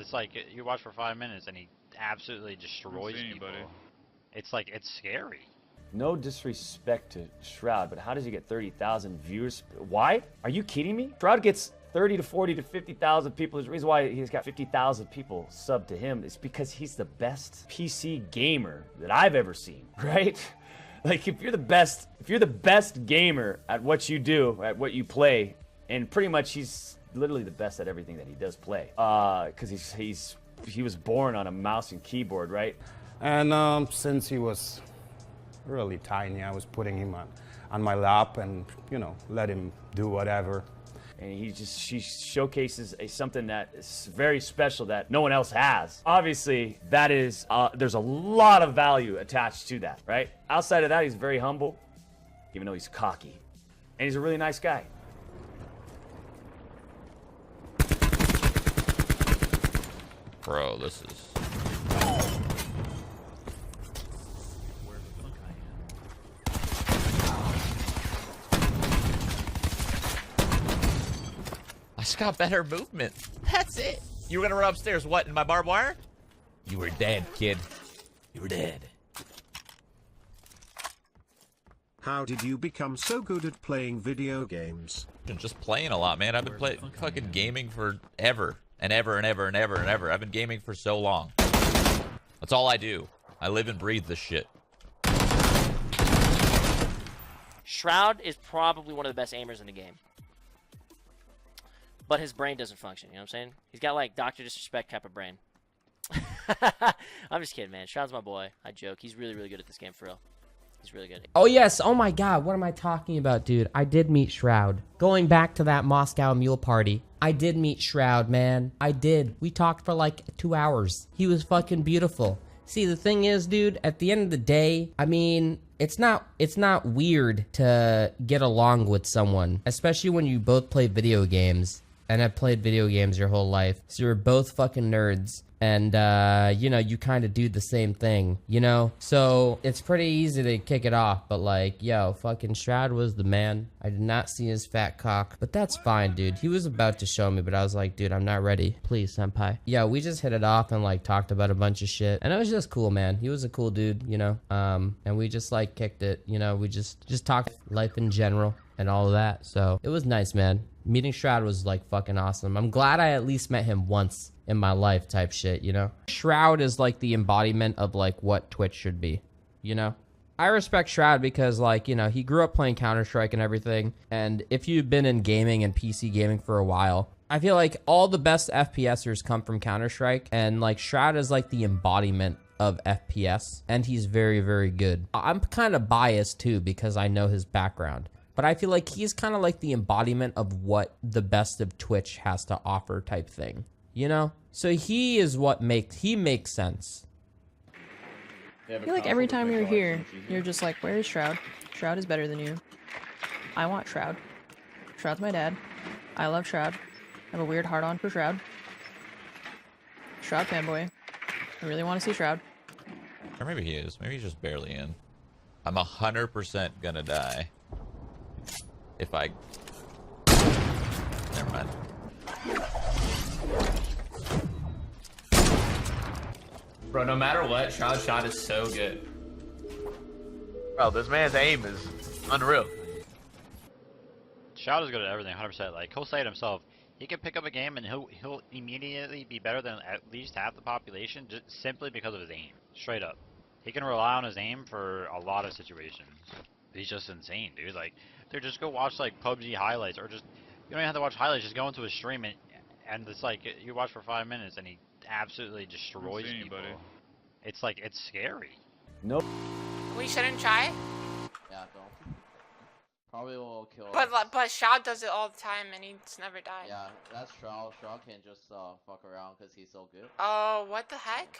it's like you watch for 5 minutes and he absolutely destroys people. It's like, it's scary. No disrespect to Shroud, but how does he get 30,000 viewers? Why? Are you kidding me? Shroud gets 30 to 40 to 50,000 people. The reason why he's got 50,000 people sub to him is because he's the best PC gamer that I've ever seen, right? Like, if you're the best gamer at what you do, at what you play, and pretty much he's literally the best at everything that he does play. Because he was born on a mouse and keyboard, right? And since he was really tiny, I was putting him on my lap and, you know, let him do whatever. And she showcases something that is very special that no one else has. Obviously, that is, there's a lot of value attached to that, right? Outside of that, he's very humble, even though he's cocky. And he's a really nice guy. Bro, this is... I just got better movement. That's it. You were gonna run upstairs, what, in my barbed wire? You were dead, kid. You were dead. How did you become so good at playing video games? Just playing a lot, man. I've been fucking gaming for ever. And ever and ever and ever and ever. I've been gaming for so long. That's all I do. I live and breathe this shit. Shroud is probably one of the best aimers in the game. But his brain doesn't function, you know what I'm saying? He's got, like, Dr. Disrespect type of brain. I'm just kidding, man. Shroud's my boy. I joke. He's really, really good at this game, for real. He's really good at it. Oh, yes. Oh, my God. What am I talking about, dude? I did meet Shroud. Going back to that Moscow Mule Party, I did meet Shroud, man. I did. We talked for, like, 2 hours. He was fucking beautiful. See, the thing is, dude, at the end of the day, I mean, it's not weird to get along with someone, especially when you both play video games. And have played video games your whole life. So you're both fucking nerds. And, you know, you kind of do the same thing, you know? So it's pretty easy to kick it off. But, like, yo, fucking Shroud was the man. I did not see his fat cock. But that's fine, dude. He was about to show me, but I was like, dude, I'm not ready. Please, senpai. Yeah, we just hit it off and, like, talked about a bunch of shit. And it was just cool, man. He was a cool dude, you know? And we just, like, kicked it, you know? We just talked life in general and all of that. So it was nice, man. Meeting Shroud was, like, fucking awesome. I'm glad I at least met him once in my life type shit, you know? Shroud is, like, the embodiment of, like, what Twitch should be, you know? I respect Shroud because, like, you know, he grew up playing Counter-Strike and everything. And if you've been in gaming and PC gaming for a while, I feel like all the best FPSers come from Counter-Strike. And, like, Shroud is, like, the embodiment of FPS. And he's very, very good. I'm kind of biased, too, because I know his background. But I feel like he's kind of like the embodiment of what the best of Twitch has to offer type thing, you know? So he is what makes sense. I feel like every time you're here, you're just like, where is Shroud? Shroud is better than you. I want Shroud. Shroud's my dad. I love Shroud. I have a weird heart-on for Shroud. Shroud fanboy. I really want to see Shroud. Or maybe he is. Maybe he's just barely in. I'm 100% gonna die. If I... Never mind. Bro, no matter what, Shroud's shot is so good. Bro, this man's aim is unreal. Shroud is good at everything, 100%. Like, he'll say it himself. He can pick up a game and he'll immediately be better than at least half the population just simply because of his aim. Straight up. He can rely on his aim for a lot of situations. He's just insane, dude. Like, dude, just go watch, like, PUBG highlights, or just, you don't even have to watch highlights, just go into a stream and it's like, you watch for 5 minutes and he absolutely destroys people. It's like, it's scary. Nope. We shouldn't try? Yeah, don't. Probably will kill But Shroud does it all the time and he's never died. Yeah, that's Shroud. Shroud can't just fuck around because he's so good. Oh, what the heck?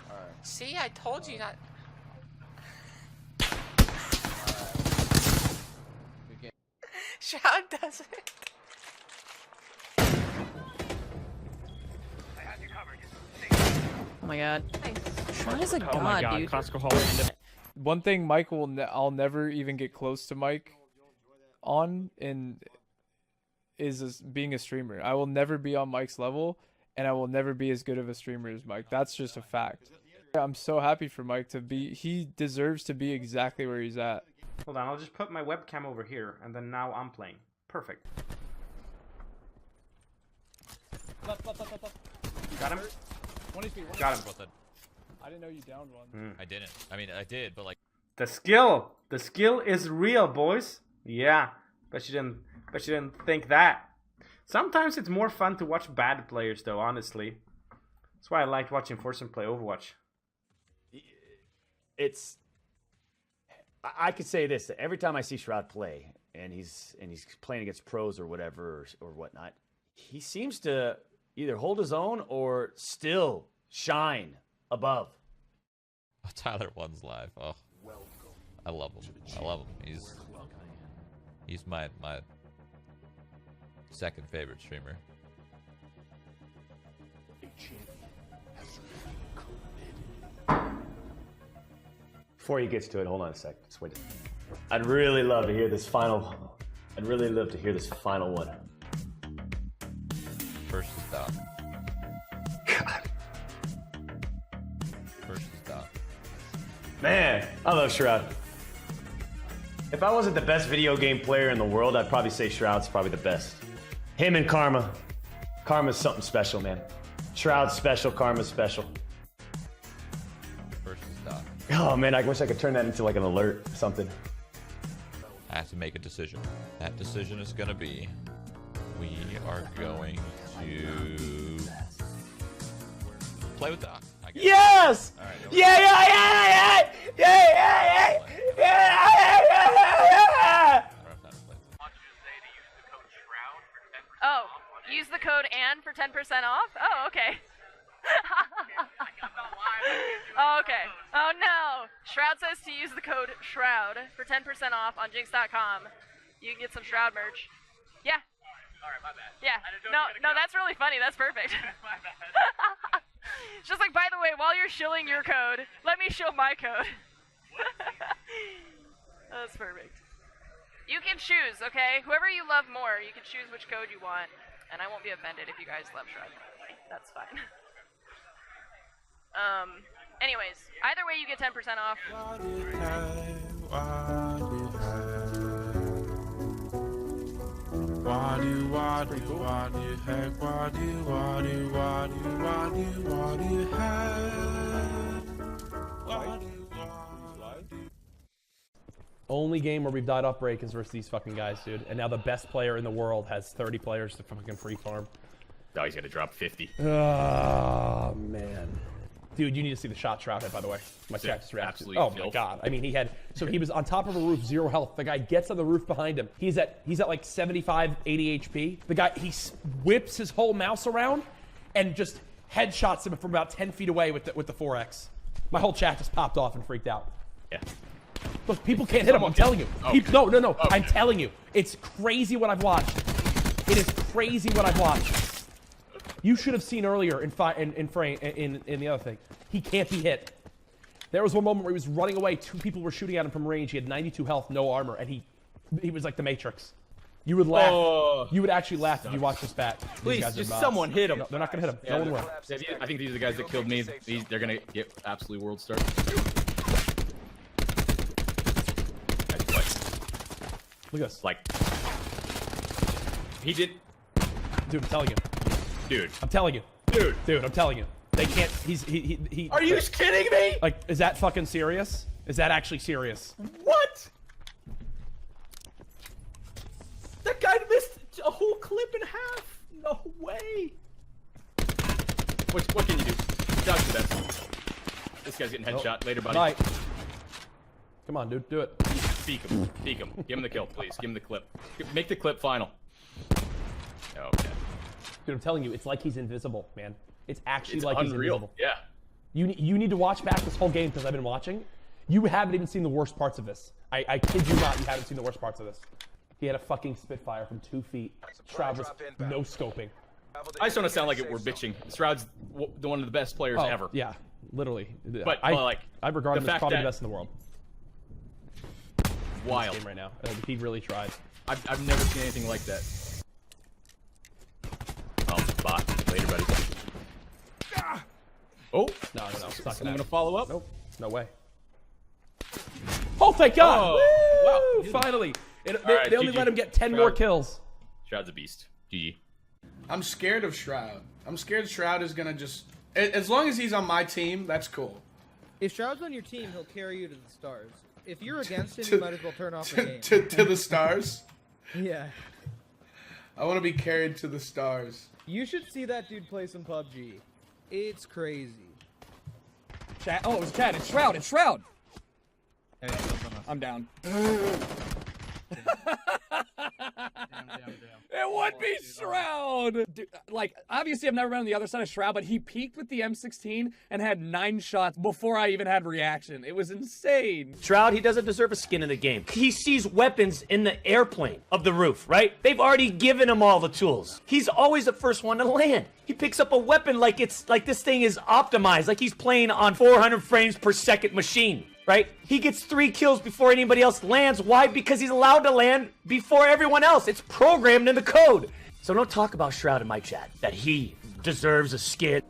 Alright. See, I told you not. Right. Shroud does it. Oh my god. Nice. Shroud is a god, Oh my god, dude. Classical Hall. One thing Mike will I'll never even get close to Mike on being a streamer. I will never be on Mike's level, and I will never be as good of a streamer as Mike. That's just a fact. I'm so happy for Mike to be. He deserves to be exactly where he's at. Hold on, I'll just put my webcam over here, and then now I'm playing. Perfect. Got him? Got him. I didn't know you downed one. I didn't. I mean, I did, but like. The skill is real, boys. Yeah, but you didn't think that. Sometimes it's more fun to watch bad players, though. Honestly, that's why I liked watching Forsen play Overwatch. I could say this: that every time I see Shroud play, and he's playing against pros or whatever or whatnot, he seems to either hold his own or still shine above. Oh, Tyler One's live. Oh, I love him. I love him. He's my second favorite streamer. Before he gets to it, hold on a sec. Just wait. I'd really love to hear this final. I'd really love to hear this final one. First is Doc. God. First is Doc. Man, I love Shroud. If I wasn't the best video game player in the world, I'd probably say Shroud's probably the best. Him and Karma. Karma's something special, man. Shroud's special, Karma's special. First is Doc. Oh man, I wish I could turn that into like an alert or something. I have to make a decision. That decision is gonna be, we are going to play with Doc. I guess. Yes! All right, Yeah! Oh, use the code AND for 10% off? Oh, okay. Oh, okay. Oh no! Shroud says to use the code SHROUD for 10% off on Jinx.com. You can get some Shroud merch. Yeah. Alright, my bad. Yeah. No, that's really funny. That's perfect. My bad. It's just like, by the way, while you're shilling your code, let me shill my code. That's perfect. You can choose, okay? Whoever you love more, you can choose which code you want. And I won't be offended if you guys love Shroud. That's fine. Anyways, either way you get 10% off. Only game where we've died off break is versus these fucking guys, dude. And now the best player in the world has 30 players to fucking free farm. Oh, he's gonna drop 50. Oh, man. Dude, you need to see the shot Shroud had, by the way. My chat just reacted. Oh my god. I mean, he was on top of a roof, 0 health. The guy gets on the roof behind him. He's at like 75, 80 HP. The guy, he whips his whole mouse around and just headshots him from about 10 feet away with the 4X. My whole chat just popped off and freaked out. Yeah. Look, people can't hit him, I'm telling you. No. I'm telling you. It's crazy what I've watched. It is crazy what I've watched. You should have seen earlier in the other thing. He can't be hit. There was one moment where he was running away. 2 people were shooting at him from range. He had 92 health, no armor, and he was like the Matrix. You would laugh. Oh, you would actually laugh if you watched this back. Please, just someone hit him. No, they're not gonna hit him. Yeah, no one will. I think these are the guys that killed me. They're gonna get absolutely world star. Look at this. Like, he did. Dude, I'm telling you. Dude. I'm telling you. Dude, I'm telling you. They can't. He. Are you kidding me? Like, is that fucking serious? Is that actually serious? What? That guy missed a whole clip in half. No way. What can you do? Dodge the best. This guy's getting headshot. Later, buddy. Right. Come on, dude. Do it. Peek him. Peek him. Give him the kill, please. Give him the clip. Make the clip final. Okay. Dude, I'm telling you, it's like he's invisible, man. It's actually like unreal. He's invisible. Yeah. You need to watch back this whole game because I've been watching. You haven't even seen the worst parts of this. I kid you not, you haven't seen the worst parts of this. He had a fucking Spitfire from 2 feet. Shroud was no scoping. I just don't want to sound like we're bitching. Shroud's one of the best players ever. Yeah, literally. But I regard him as probably the best in the world. Wild. Game right now. He really tried. I've never seen anything like that. Oh, bot. Later, buddy. Oh, No. I'm gonna follow up. Nope. No way. Oh, thank God! Oh, Woo! Finally. They Alright, only GG. let him get 10 more kills. Shroud's a beast. GG. I'm scared of Shroud. I'm scared Shroud is gonna just. As long as he's on my team, that's cool. If Shroud's on your team, he'll carry you to the stars. If you're against him, you might as well turn off the game. To the stars. Yeah. I want to be carried to the stars. You should see that dude play some PUBG. It's crazy. Chat. Oh, it was Chad. It's Shroud. It's Shroud. I'm down. It would be Shroud! Dude, like, obviously I've never been on the other side of Shroud, but he peaked with the M16 and had 9 shots before I even had reaction. It was insane. Shroud, he doesn't deserve a skin in the game. He sees weapons in the airplane of the roof, right? They've already given him all the tools. He's always the first one to land. He picks up a weapon like it's like this thing is optimized, like he's playing on 400 frames per second machine, right? He gets 3 kills before anybody else lands. Why? Because he's allowed to land before everyone else. It's programmed in the code. So don't talk about Shroud in my chat, that he deserves a skin.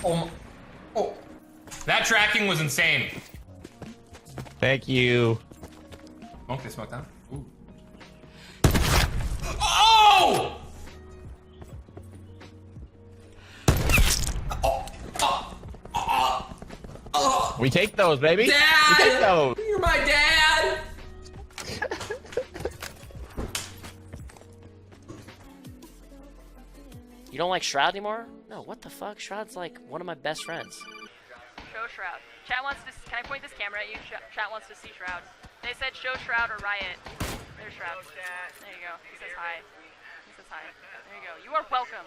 Oh. That tracking was insane. Thank you. Smoke, they smoked down. Ooh. Oh! We take those, baby. Dad! We take those. You're my dad! You don't like Shroud anymore? No, what the fuck? Shroud's like one of my best friends. Show Shroud. Chat wants to. Can I point this camera at you? Chat wants to see Shroud. They said show Shroud or riot. There's Shroud. There you go. He says hi. He says hi. There you go. You are welcome.